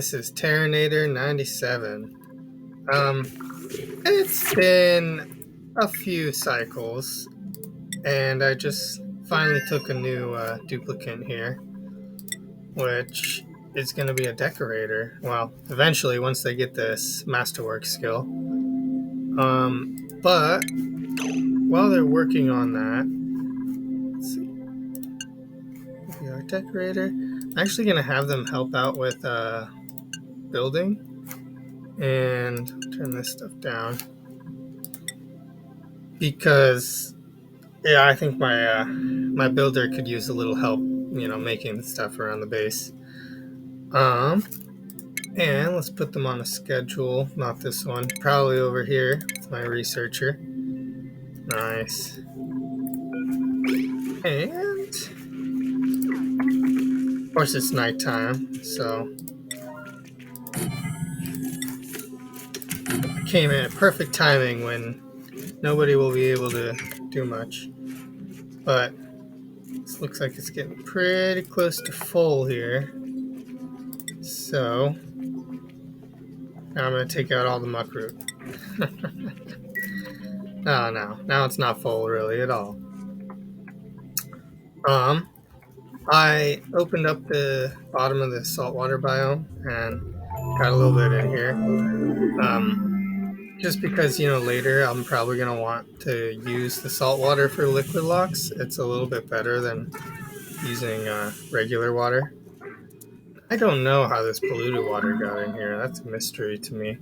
this is Terraform2K23. It's been a few cycles, and I just finally took a new duplicant here, which is going to be a decorator. Well, eventually, once they get this masterwork skill. But while they're working on that, let's see. We are decorator. I'm actually going to have them help out with building, and turn this stuff down because I think my builder could use a little help, making the stuff around the base. And let's put them on a schedule. Not this one. Probably over here with my researcher. Nice. And of course it's nighttime, so I came in at perfect timing when nobody will be able to do much. But this looks like it's getting pretty close to full here. So now I'm going to take out all the muck root. Oh no, now it's not full really at all. I opened up the bottom of the saltwater biome and got a little bit in here. Just because, later I'm probably going to want to use the saltwater for liquid locks. It's a little bit better than using regular water. I don't know how this polluted water got in here. That's a mystery to me.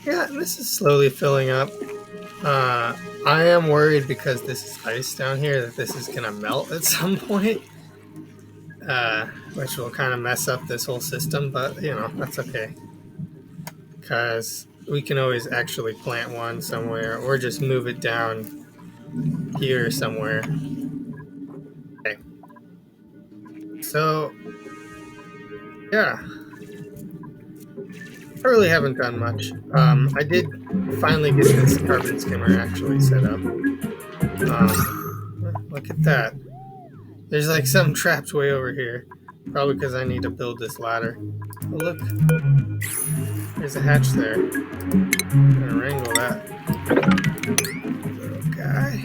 Yeah, this is slowly filling up. I am worried because this is ice down here that this is going to melt at some point, which will kind of mess up this whole system, but, that's okay. Because we can always actually plant one somewhere or just move it down here somewhere. Okay. So, yeah. I really haven't done much. I did finally get this carbon skimmer actually set up. Look at that. There's like something trapped way over here. Probably because I need to build this ladder. Oh, look. There's a hatch there. I'm gonna wrangle that little guy.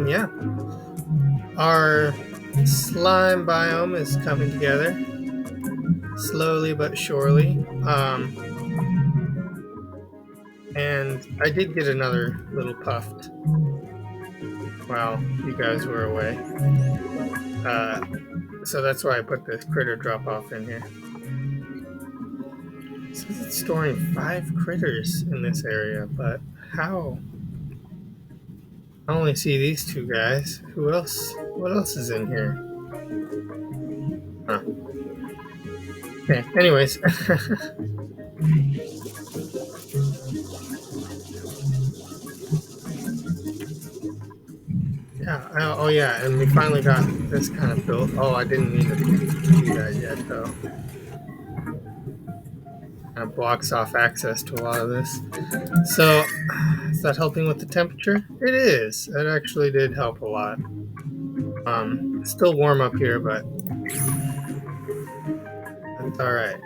Yeah. Our slime biome is coming together. Slowly but surely. And I did get another little puffed while you guys were away. So that's why I put the critter drop off in here. It says it's storing 5 critters in this area, but how? I only see these 2 guys. Who else? What else is in here? Huh. Okay, anyways. Yeah, oh yeah, and we finally got this kind of built. Oh, I didn't need to do that yet, though. Kind of blocks off access to a lot of this. So, is that helping with the temperature? It is. It actually did help a lot. It's still warm up here, but that's alright.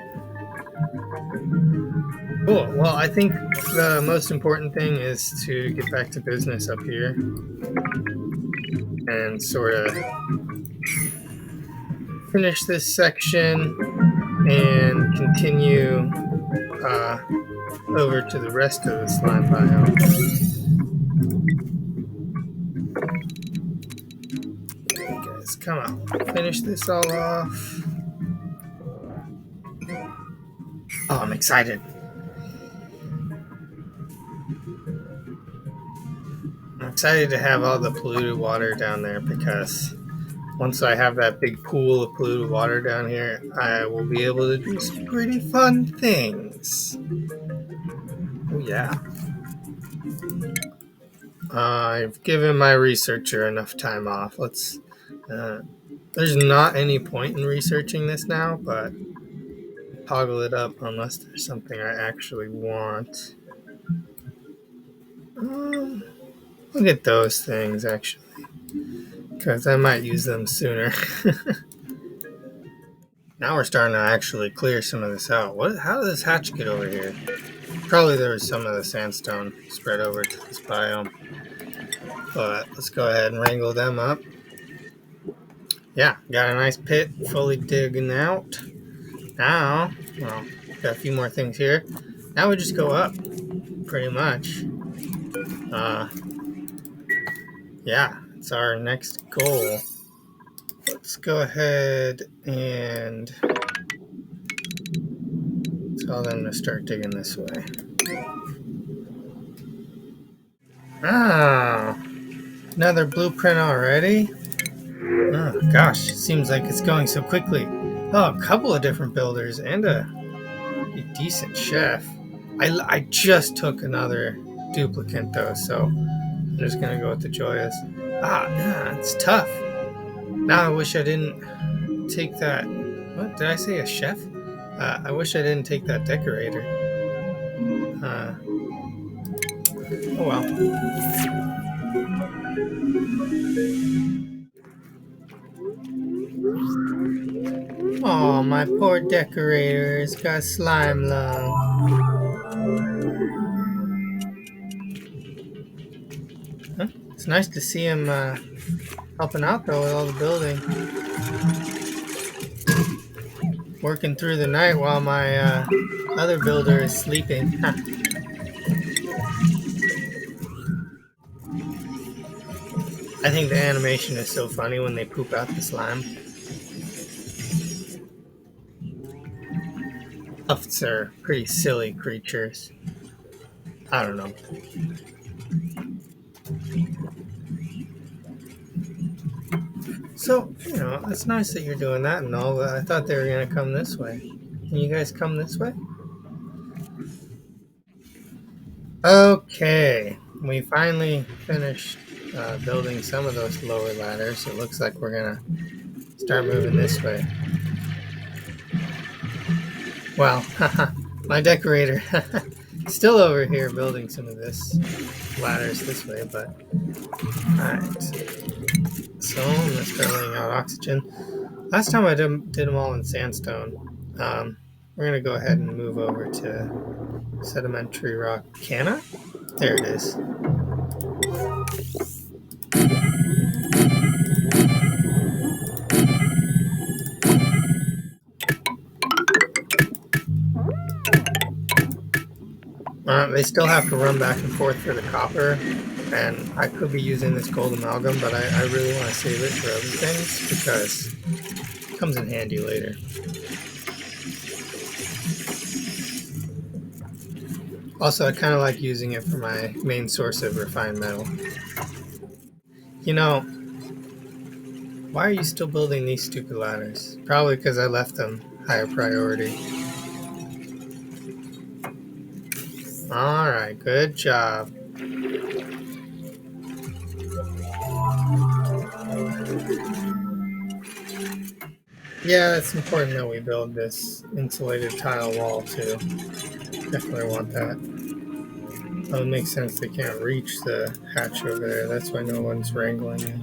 Cool. Well, I think the most important thing is to get back to business up here and sort of finish this section and continue over to the rest of the slime biome. Okay, guys, come on. Finish this all off. Oh, I'm excited. I'm excited to have all the polluted water down there because once I have that big pool of polluted water down here, I will be able to do some pretty fun things. Oh, yeah. I've given my researcher enough time off. There's not any point in researching this now, but toggle it up unless there's something I actually want. Look at those things, actually. because I might use them sooner. Now we're starting to actually clear some of this out. How did this hatch get over here? Probably there was some of the sandstone spread over to this biome. But let's go ahead and wrangle them up. Yeah, got a nice pit fully digging out. Now, well, got a few more things here. Now we just go up, pretty much. Yeah, it's our next goal. Let's go ahead and tell them to start digging this way. Ah, another blueprint already? Oh gosh, it seems like it's going so quickly. Oh, a couple of different builders and a decent chef. I just took another duplicate though, so I'm just gonna go with the Joyas. Yeah, it's tough. Now I wish I didn't take that. What did I say? A chef? I wish I didn't take that decorator. Oh well. Oh, my poor decorator's got slime lung. Huh? It's nice to see him helping out though with all the building. Working through the night while my other builder is sleeping. Huh. I think the animation is so funny when they poop out the slime. Tufts are pretty silly creatures. I don't know. So, it's nice that you're doing that and all, but I thought they were going to come this way. Can you guys come this way? Okay, we finally finished building some of those lower ladders. It looks like we're going to start moving this way. Well, my decorator still over here building some of this ladders this way, but alright. So I'm going to start laying out oxygen. Last time I did them all in sandstone. We're going to go ahead and move over to sedimentary rock. Can I? There it is. They still have to run back and forth for the copper, and I could be using this gold amalgam, but I really want to save it for other things because it comes in handy later. Also, I kind of like using it for my main source of refined metal. Why are you still building these stupid ladders? Probably because I left them higher priority. Alright, good job. Yeah, it's important that we build this insulated tile wall too. Definitely want that. Oh, it makes sense they can't reach the hatch over there. That's why no one's wrangling it.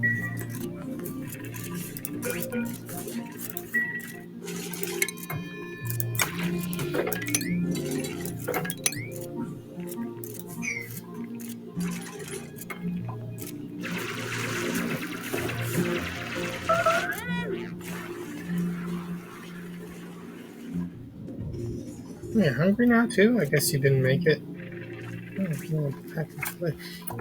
You're hungry now too? I guess you didn't make it.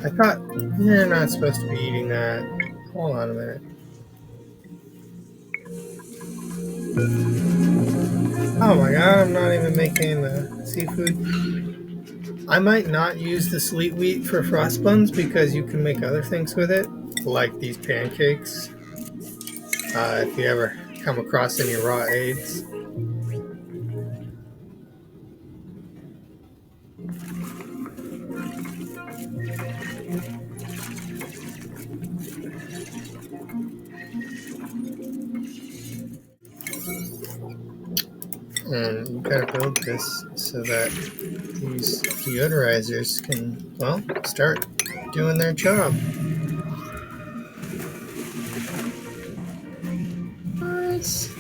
I thought you're not supposed to be eating that. Hold on a minute. Oh my god, I'm not even making the seafood. I might not use the sleet wheat for frost buns because you can make other things with it, like these pancakes. If you ever come across any raw eggs. And you gotta build this so that these deodorizers can, well, start doing their job. guys.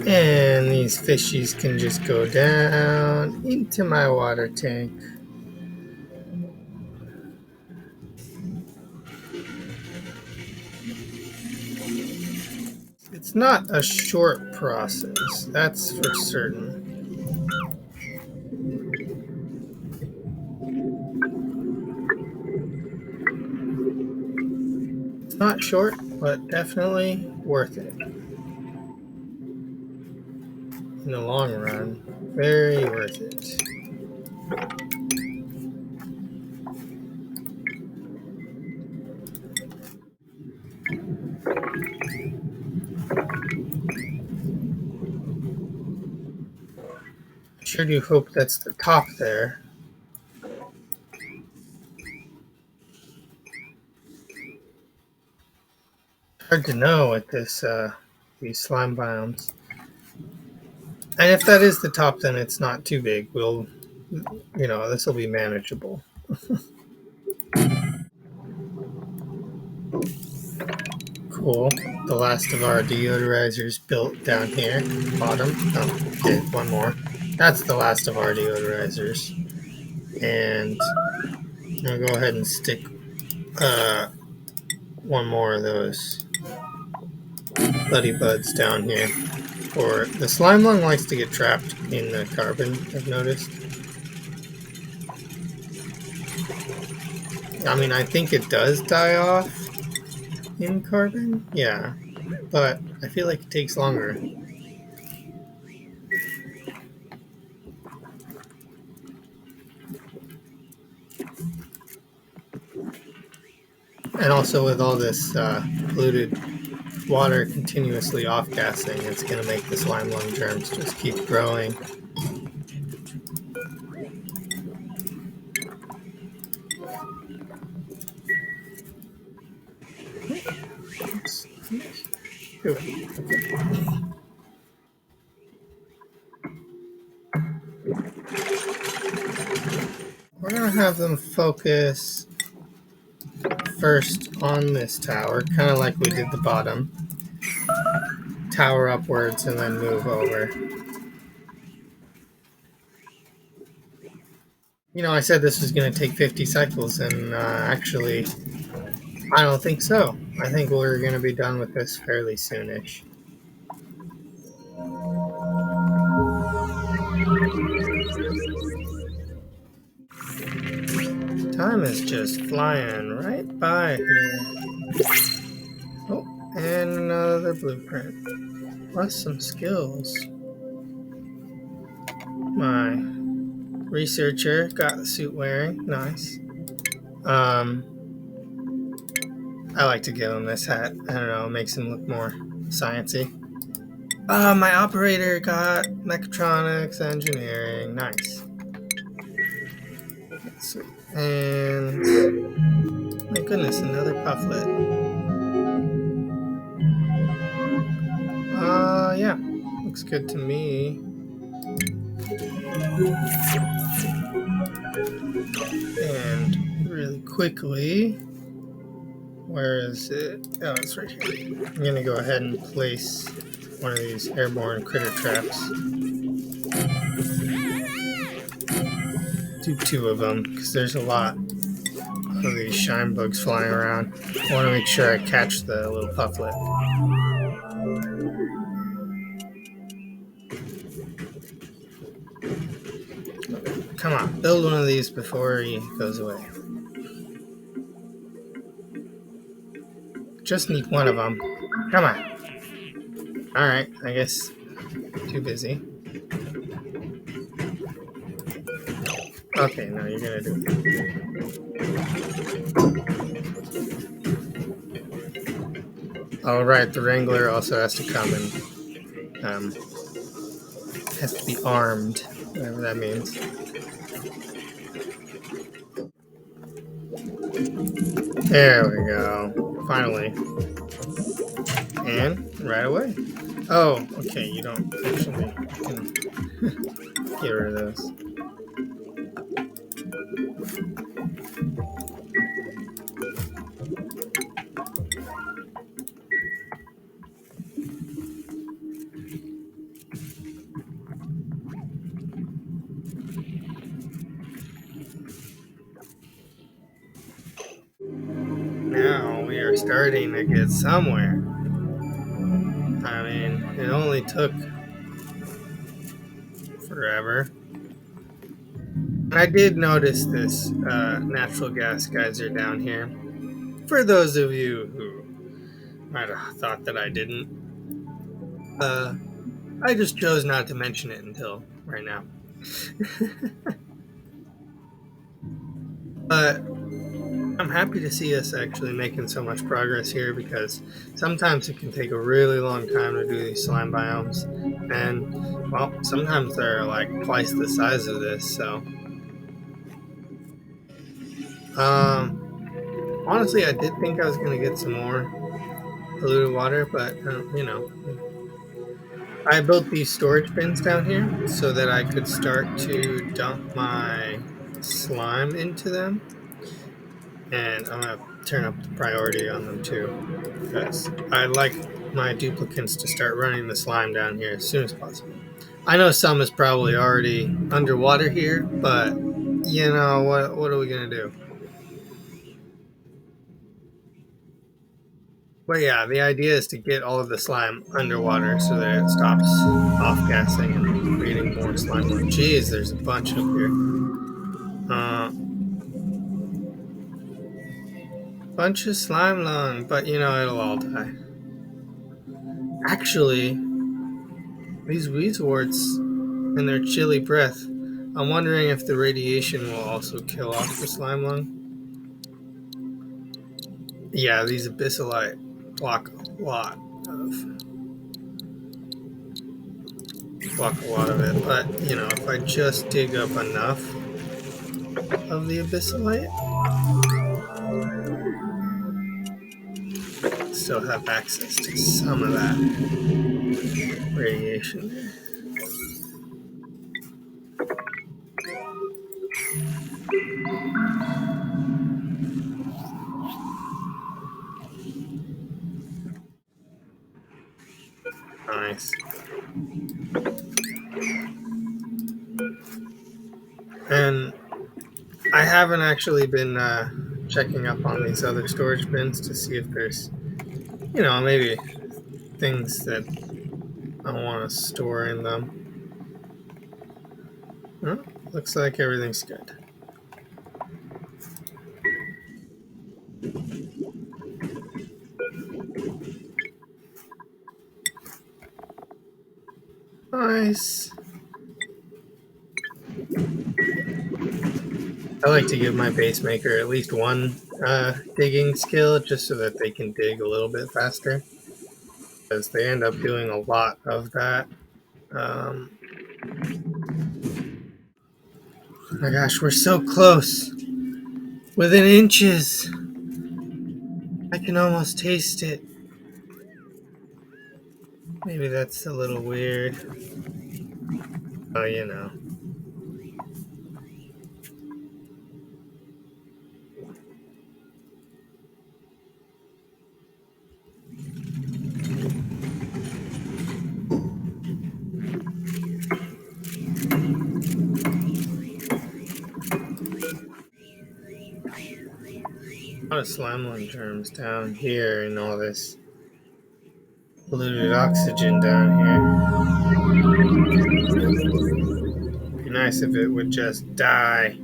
And these fishies can just go down into my water tank. It's not a short process, that's for certain. It's not short, but definitely worth it. In the long run, very worth it. I sure do hope that's the top there. Hard to know with this these slime biomes. And if that is the top, then it's not too big. We'll, this will be manageable. Cool. The last of our deodorizers built down here, bottom. Oh, okay, one more. That's the last of our deodorizers. And I'm gonna go ahead and stick one more of those buddy buds down here. Or the slime lung likes to get trapped in the carbon, I've noticed. I mean, I think it does die off in carbon, yeah, but I feel like it takes longer. And also with all this polluted water continuously off-gassing, it's going to make the slime lung germs just keep growing. Oops. Okay. We're going to have them focus first on this tower, kind of like we did the bottom. Tower upwards and then move over. I said this was going to take 50 cycles, and actually, I don't think so. I think we're going to be done with this fairly soonish. Time is just flying right by here. Oh, and another blueprint. Plus some skills. My researcher got the suit wearing. Nice. I like to give him this hat. I don't know, it makes him look more sciencey. My operator got mechatronics engineering. Nice. Sweet. And my goodness, another pufflet. Yeah. Looks good to me. And really quickly, where is it? Oh, it's right here. I'm gonna go ahead and place one of these airborne critter traps. Do 2 of them, because there's a lot of these shine bugs flying around. I want to make sure I catch the little pufflet. Come on, build one of these before he goes away. Just need one of them. Come on. Alright, I guess too busy. Okay, now you're gonna do it. Alright, the Wrangler also has to come and has to be armed, whatever that means. There we go. Finally. And right away. Oh, okay, you don't actually can get rid of those. we are starting to get somewhere. I mean, it only took forever. I did notice this natural gas geyser down here. For those of you who might have thought that I didn't, I just chose not to mention it until right now. But I'm happy to see us actually making so much progress here, because sometimes it can take a really long time to do these slime biomes. And, well, sometimes they're like twice the size of this, so. Honestly, I did think I was going to get some more polluted water, but, I built these storage bins down here so that I could start to dump my slime into them. And I'm going to turn up the priority on them too, because I like my duplicants to start running the slime down here as soon as possible. I know some is probably already underwater here, but what are we going to do? But yeah, the idea is to get all of the slime underwater so that it stops off-gassing and creating more slime lung. Jeez, there's a bunch up here. Bunch of slime lung, but it'll all die. Actually, these weezeworts and their chilly breath, I'm wondering if the radiation will also kill off the slime lung. Yeah, these abyssalite block a lot of it, but if I just dig up enough of the abyssalite, still have access to some of that radiation there. Nice. And I haven't actually been checking up on these other storage bins to see if there's, maybe things that I want to store in them. Well, looks like everything's good. Nice. I like to give my base maker at least one digging skill, just so that they can dig a little bit faster, because they end up doing a lot of that. Oh my gosh, we're so close. Within inches. I can almost taste it. Maybe that's a little weird. Oh, A lot of slime lung germs down here and all this polluted oxygen down here. It'd be nice if it would just die.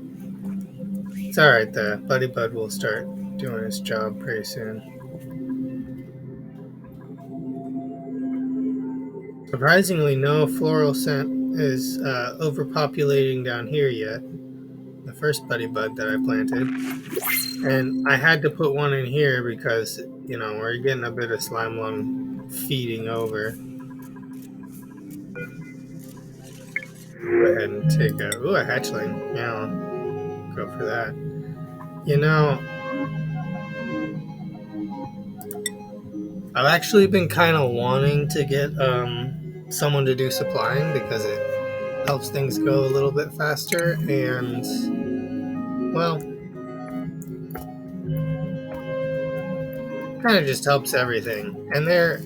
It's alright, the buddy bud will start doing its job pretty soon. Surprisingly, no floral scent is overpopulating down here yet. The first buddy bud that I planted. And I had to put one in here because, we're getting a bit of slime lung feeding over. Go ahead and take a hatchling. Yeah, I'll go for that. I've actually been kind of wanting to get someone to do supplying, because it helps things go a little bit faster, and, well, kind of just helps everything. And they're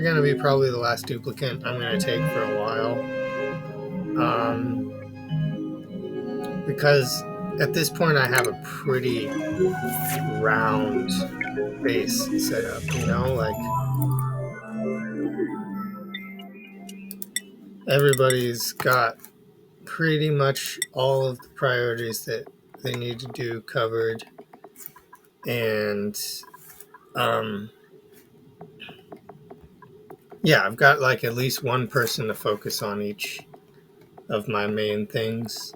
going to be probably the last duplicant I'm going to take for a while. Because at this point I have a pretty round base set up, you know, like everybody's got pretty much all of the priorities that they need to do covered, and um, yeah, I've got like at least one person to focus on each of my main things.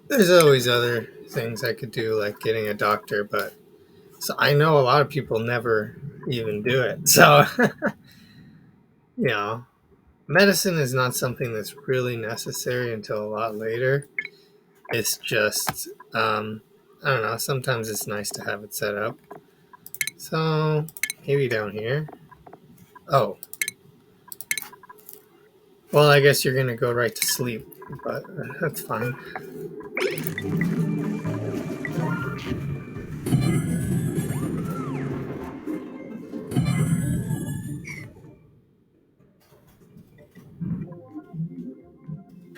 There's always other things I could do, like getting a doctor, but so I know a lot of people never even do it. So, you know, medicine is not something that's really necessary until a lot later. It's just, I don't know, sometimes it's nice to have it set up. So, maybe down here. Oh, well, I guess you're going to go right to sleep, but that's fine.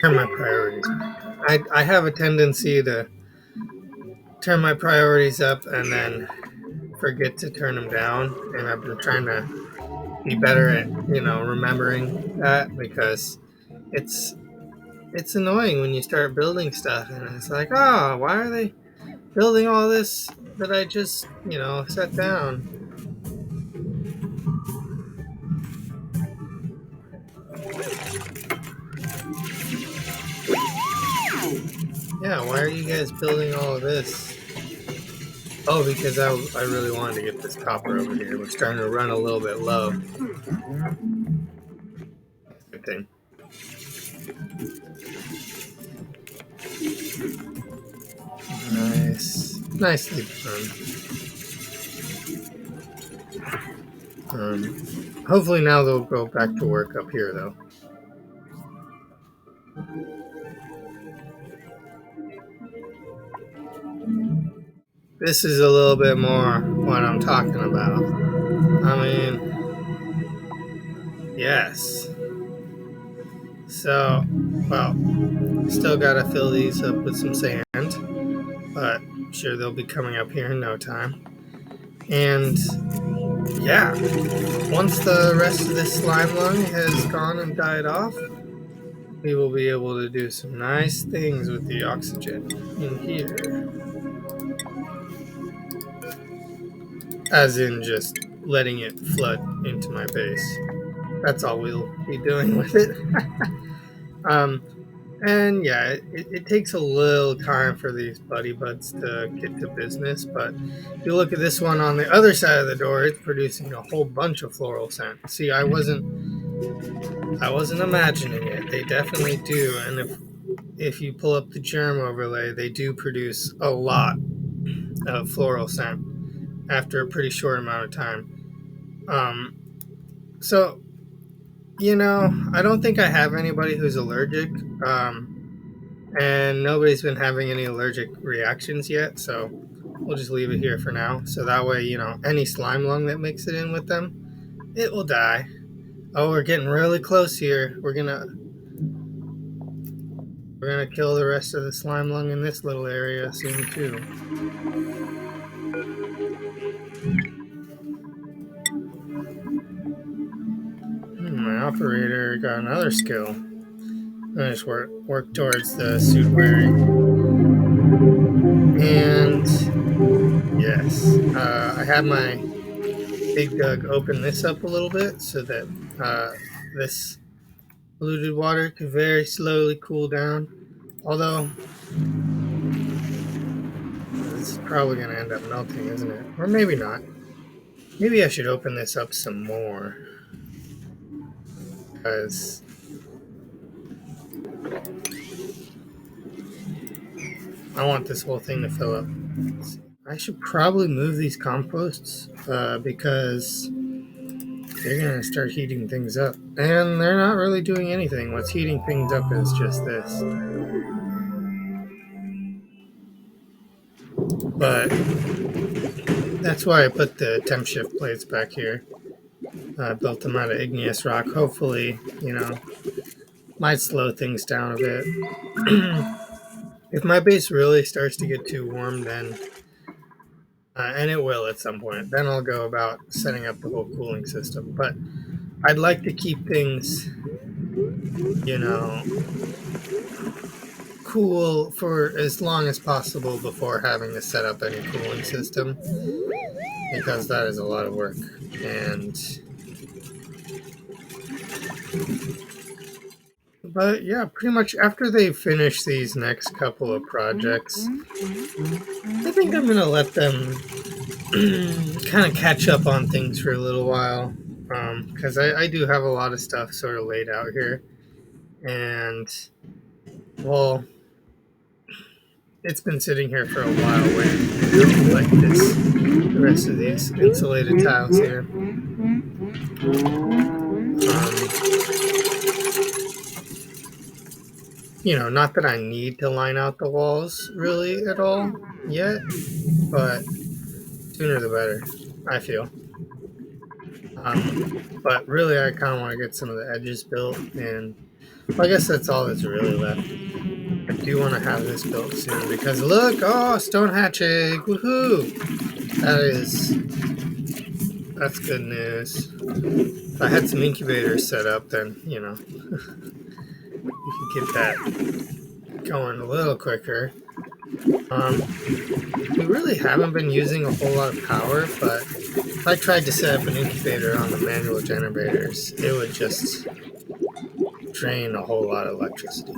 Turn my priorities back. I have a tendency to turn my priorities up and then forget to turn them down. And I've been trying to be better at, you know, remembering that, because it's it's annoying when you start building stuff and it's like, oh, why are they building all this that I just, you know, set down? Yeah, why are you guys building all of this? Oh, because I really wanted to get this copper over here. We're starting to run a little bit low. Good thing. Nice. Nicely done. Hopefully now they'll go back to work up here, though. This is a little bit more what I'm talking about. I mean, yes. So, well, still gotta fill these up with some sand, but I'm sure they'll be coming up here in no time. And yeah, once the rest of this slime lung has gone and died off, we will be able to do some nice things with the oxygen in here. As in just letting it flood into my base. That's all we'll be doing with it. um, and yeah, it takes a little time for these buddy buds to get to business, but if you look at this one on the other side of the door, it's producing a whole bunch of floral scent. See, I wasn't imagining it. They definitely do, and if you pull up the germ overlay, they do produce a lot of floral scent after a pretty short amount of time. Um, so you know, I don't think I have anybody who's allergic, and nobody's been having any allergic reactions yet. So we'll just leave it here for now. So that way, you know, any slime lung that makes it in with them, it will die. Oh, we're getting really close here. We're gonna kill the rest of the slime lung in this little area soon too. My operator got another skill. I'm gonna just work towards the suit wearing. And yes, I had my Big Doug open this up a little bit so that this polluted water could very slowly cool down. Although, this is probably going to end up melting, isn't it? Or maybe not. Maybe I should open this up some more. Because I want this whole thing to fill up. I should probably move these composts because they're going to start heating things up. And they're not really doing anything. What's heating things up is just this. But that's why I put the temp shift plates back here. I built them out of igneous rock. Hopefully, you know, might slow things down a bit. If my base really starts to get too warm, then and it will at some point, then I'll go about setting up the whole cooling system. But I'd like to keep things, you know, cool for as long as possible before having to set up any cooling system, because that is a lot of work. And but yeah, pretty much after they finish these next couple of projects, I think I'm gonna let them kind of catch up on things for a little while, because I do have a lot of stuff sort of laid out here, and well, it's been sitting here for a while waiting to build like this, the rest of these insulated tiles here. Not that I need to line out the walls really at all yet, but sooner the better, I feel. But really, I kind of want to get some of the edges built, and well, I guess that's all that's really left. I do want to have this built soon because look, oh, stone hatch egg, woohoo! That's good news. If I had some incubators set up, then you could get that going a little quicker. We really haven't been using a whole lot of power, but if I tried to set up an incubator on the manual generators, it would just drain a whole lot of electricity.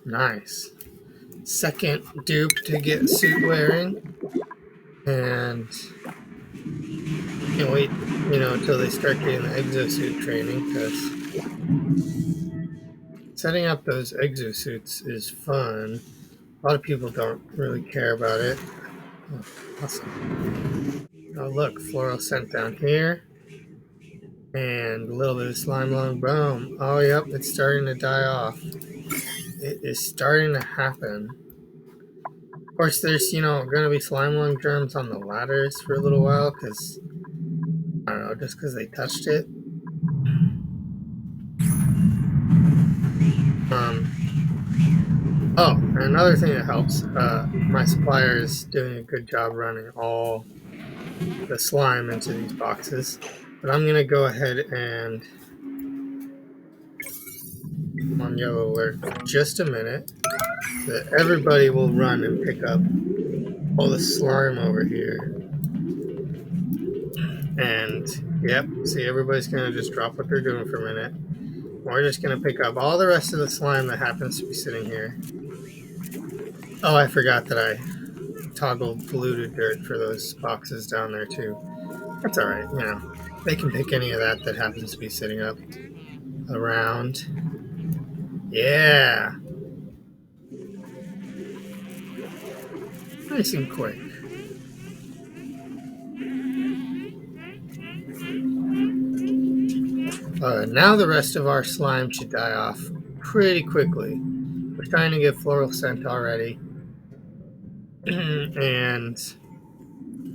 Nice. Second dupe to get suit wearing, and can't wait, until they start getting the exosuit training, because setting up those exosuits is fun. A lot of people don't really care about it. Oh, awesome. Oh, look, floral scent down here. And a little bit of slime lung. Boom. Oh, yep, it's starting to die off. It is starting to happen. Of course, there's, going to be slime lung germs on the ladders for a little while because, I don't know, just because they touched it. Oh, and another thing that helps, my supplier is doing a good job running all the slime into these boxes. But I'm going to go ahead and I'm on yellow alert for just a minute so that everybody will run and pick up all the slime over here. And, yep, see, everybody's going to just drop what they're doing for a minute. We're just going to pick up all the rest of the slime that happens to be sitting here. Oh, I forgot that I toggled polluted dirt for those boxes down there, too. That's alright, They can pick any of that happens to be sitting up around. Yeah! Nice and quick. Now the rest of our slime should die off pretty quickly. We're starting to get floral scent already. And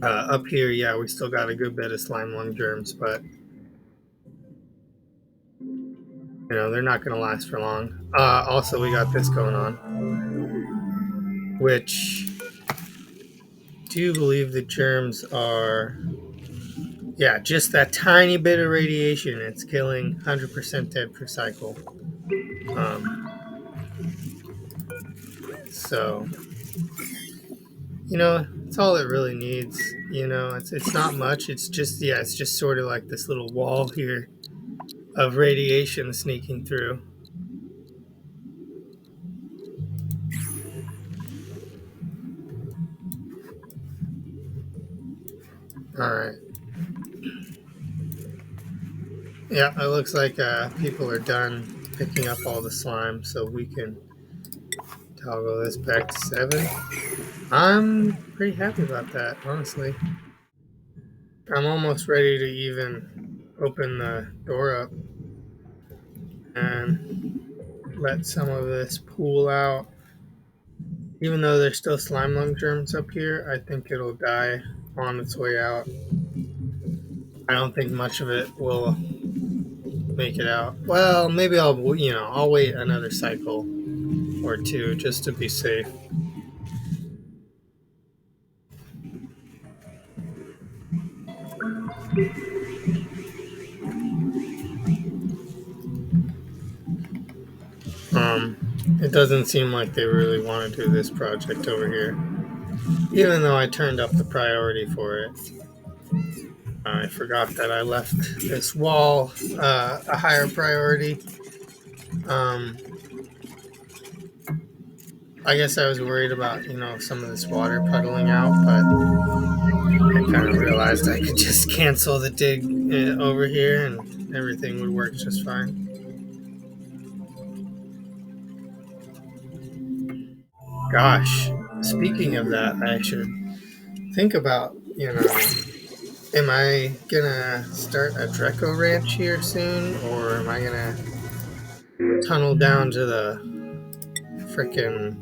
up here, yeah, we still got a good bit of slime lung germs, but they're not going to last for long. Also, we got this going on, which do you believe the germs are? Yeah, just that tiny bit of radiation. It's killing 100% dead per cycle. So, it's all it really needs. It's not much. It's just sort of like this little wall here of radiation sneaking through. All right. Yeah, it looks like people are done picking up all the slime, so we can toggle this back to 7. I'm pretty happy about that, honestly. I'm almost ready to even open the door up and let some of this pool out. Even though there's still slime lung germs up here, I think it'll die on its way out. I don't think much of it will make it out. Well, maybe I'll wait another cycle or two just to be safe. It doesn't seem like they really want to do this project over here, even though I turned up the priority for it. I forgot that I left this wall a higher priority. I guess I was worried about, some of this water puddling out, but I kind of realized I could just cancel the dig over here and everything would work just fine. Gosh, speaking of that, I should think about, am I gonna start a Dreco ranch here soon, or am I gonna tunnel down to the frickin'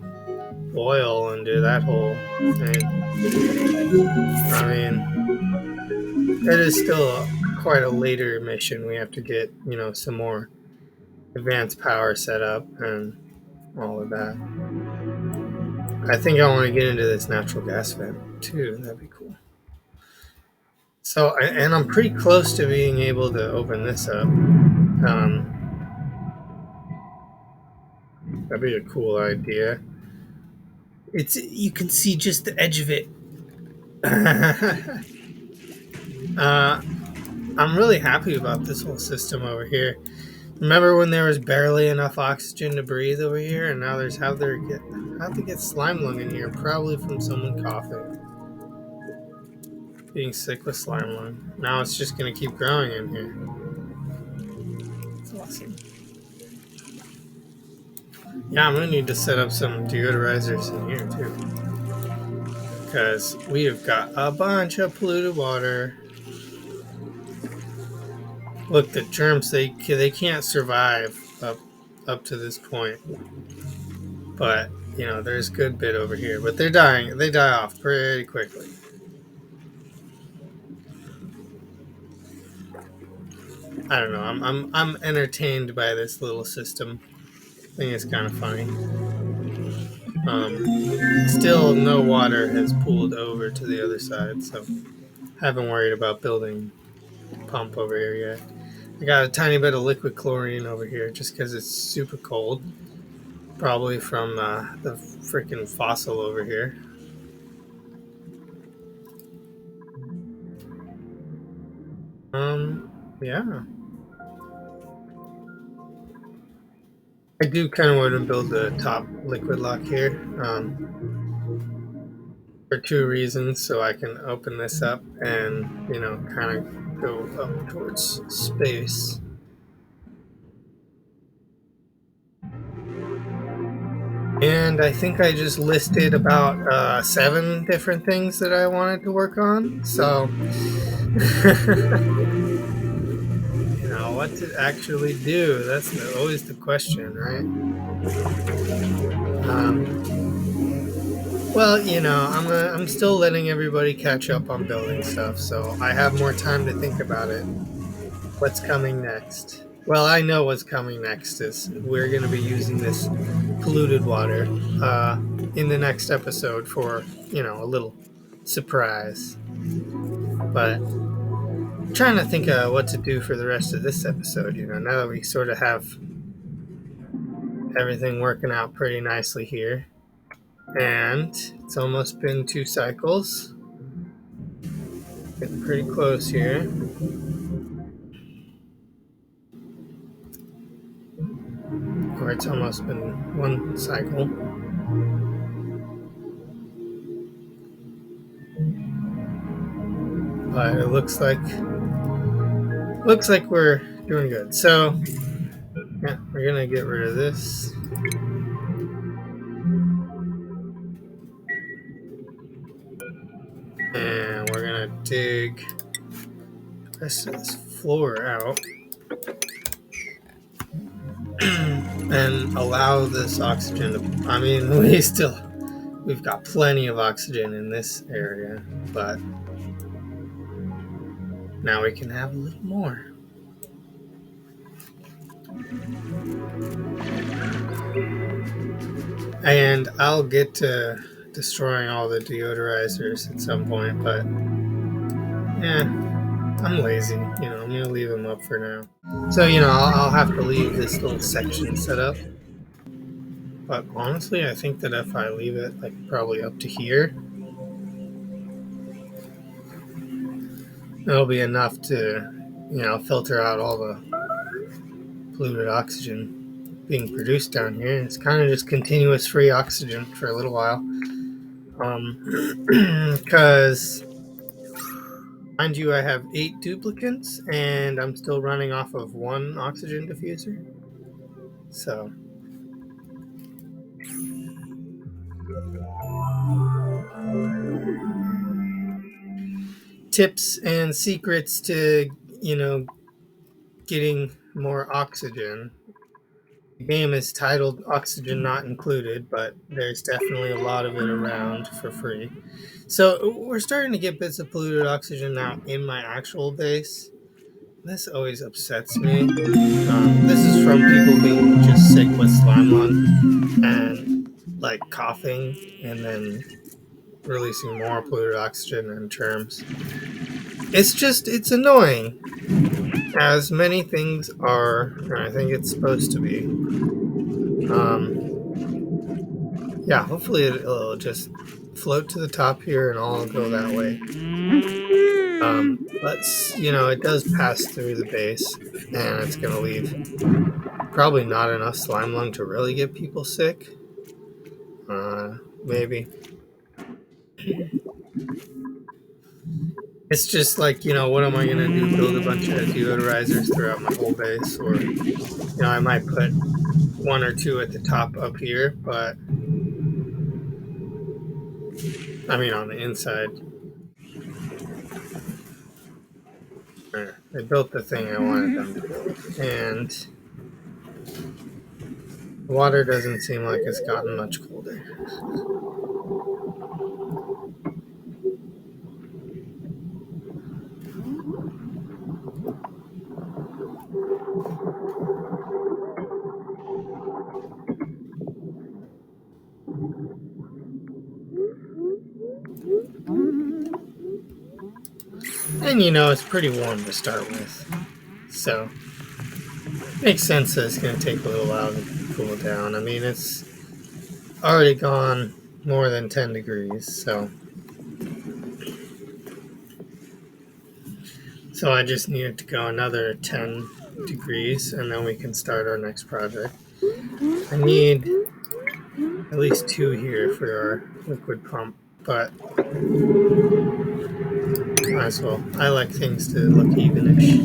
oil and do that whole thing? I mean, it is still quite a later mission. We have to get, some more advanced power set up and all of that. I think I want to get into this natural gas vent too. That'd be cool. So, and I'm pretty close to being able to open this up. That'd be a cool idea. You can see just the edge of it. I'm really happy about this whole system over here. Remember when there was barely enough oxygen to breathe over here, and now there's how they get slime lung in here, probably from someone coughing, being sick with slime lung. Now it's just gonna keep growing in here. It's awesome. Yeah, I'm gonna need to set up some deodorizers in here too, because we have got a bunch of polluted water. Look, the germs, they can't survive up to this point. But, there's a good bit over here. But they're dying. They die off pretty quickly. I don't know. I'm entertained by this little system. I think it's kind of funny. Still, no water has pooled over to the other side, so haven't worried about building a pump over here yet. I got a tiny bit of liquid chlorine over here just because it's super cold. Probably from the freaking fossil over here. Yeah. I do kind of want to build the top liquid lock here for two reasons. So I can open this up and, kind of go up towards space. And I think I just listed about 7 different things that I wanted to work on. So, what to actually do? That's always the question, right? Well, I'm still letting everybody catch up on building stuff, so I have more time to think about it. What's coming next? Well, I know what's coming next is we're going to be using this polluted water in the next episode for, a little surprise. But I'm trying to think of what to do for the rest of this episode, now that we sort of have everything working out pretty nicely here. And it's almost been 2 cycles. Getting pretty close here. Or it's almost been 1 cycle. But it looks like we're doing good. So yeah, we're gonna get rid of this. And we're gonna dig the rest of this floor out. And allow this oxygen to, I mean, we've got plenty of oxygen in this area, but now we can have a little more. And I'll get to destroying all the deodorizers at some point, but yeah, I'm lazy. I'm gonna leave them up for now. So I'll have to leave this little section set up. But honestly, I think that if I leave it like probably up to here, it'll be enough to filter out all the polluted oxygen being produced down here. It's kind of just continuous free oxygen for a little while. Because mind you, I have 8 duplicates and I'm still running off of 1 oxygen diffuser. So tips and secrets to, getting more oxygen. The game is titled Oxygen Not Included, but there's definitely a lot of it around for free. So we're starting to get bits of polluted oxygen now in my actual base. This always upsets me. This is from people being just sick with slime lung and like coughing and then releasing more polluted oxygen in terms. It's annoying, as many things are, and I think it's supposed to be. Yeah, hopefully it'll just float to the top here and all go that way. But it does pass through the base, and it's gonna leave probably not enough slime lung to really get people sick. Maybe. It's just like, what am I gonna do? Build a bunch of deodorizers throughout my whole base, or I might put 1 or 2 at the top up here, but I mean on the inside. They built the thing I wanted them to build, and the water doesn't seem like it's gotten much colder. And it's pretty warm to start with, so makes sense that it's going to take a little while to cool down. I mean, it's already gone more than 10 degrees, so I just needed to go another 10 degrees, and then we can start our next project. I need at least 2 here for our liquid pump, but might as well. I like things to look evenish.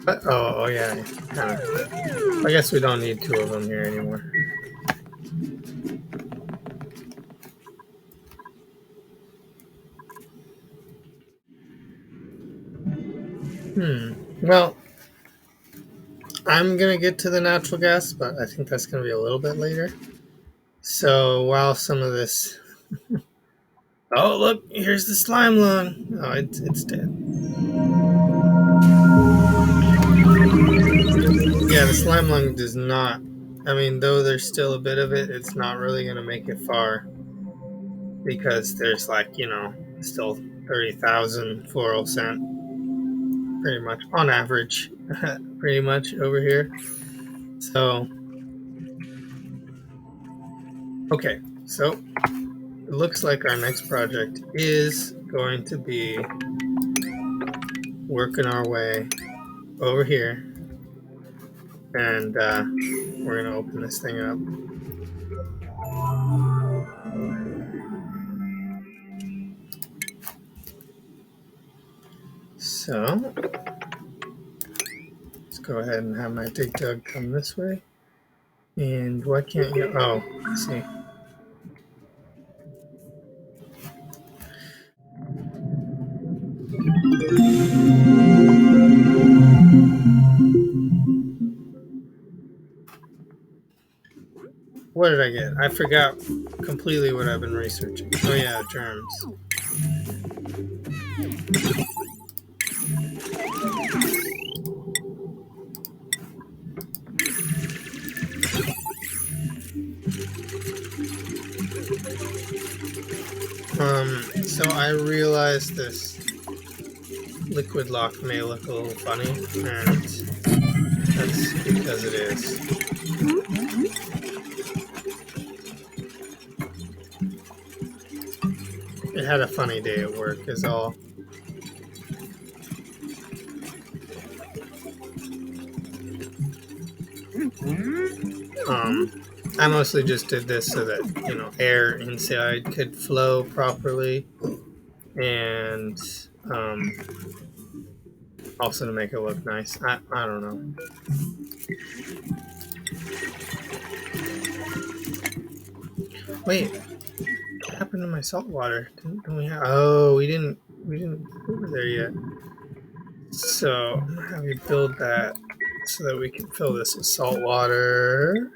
But, oh yeah, kind of. I guess we don't need 2 of them here anymore. Well, I'm gonna get to the natural gas, but I think that's gonna be a little bit later. So while some of this, oh look, here's the slime lung. Oh, it's dead. Yeah, the slime lung does not. I mean, though there's still a bit of it, it's not really gonna make it far because there's still 30,000 floral scent, pretty much on average, pretty much over here. So okay, so it looks like our next project is going to be working our way over here, and we're gonna open this thing up. So let's go ahead and have my dig dug come this way. And why can't you? Oh, I see. what did I get? I forgot completely what I've been researching. Oh yeah, germs. So I realized this liquid lock may look a little funny, and that's because it is. It had a funny day at work, is all. I mostly just did this so that, air inside could flow properly, and also to make it look nice. I don't know. Wait, what happened to my salt water? Didn't we have? Oh, we didn't put it there yet. So I'm gonna have you build that so that we can fill this with salt water.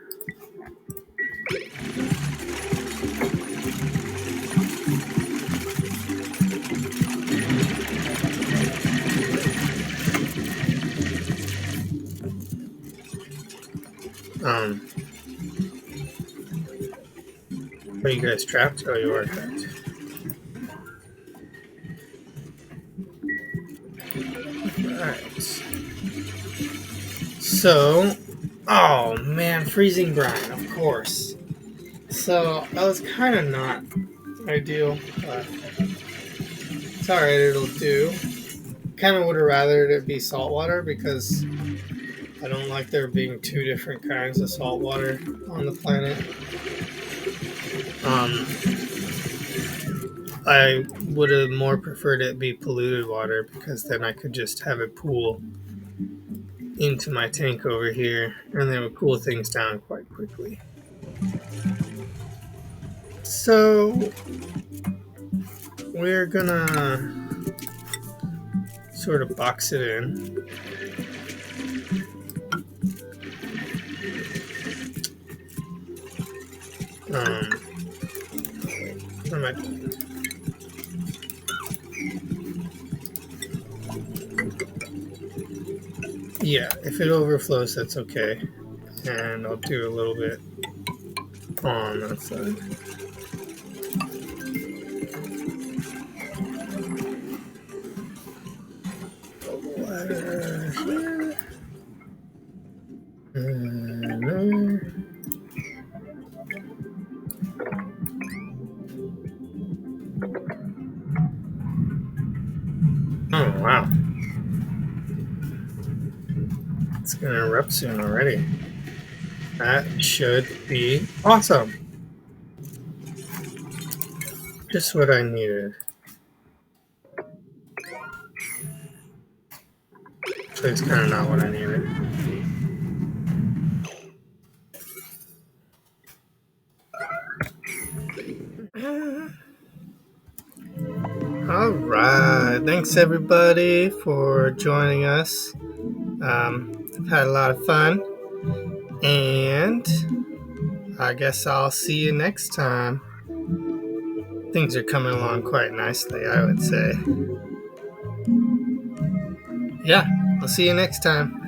Are you guys trapped? Oh, you are trapped. Alright. So, oh man, freezing brine, of course. So, that was kind of not ideal, but it's alright, it'll do. Kind of would have rathered it be saltwater because I don't like there being two different kinds of saltwater on the planet. I would have more preferred it be polluted water because then I could just have it pool into my tank over here and then it would cool things down quite quickly. So we're gonna sort of box it in. What am I doing? Yeah, if it overflows, that's okay. And I'll do a little bit on that side. Water here. Oh, wow. It's going to erupt soon already. That should be awesome. Just what I needed. So it's kind of not what I needed. All right. Thanks, everybody, for joining us. I've had a lot of fun. And I guess I'll see you next time. Things are coming along quite nicely, I would say. Yeah, I'll see you next time.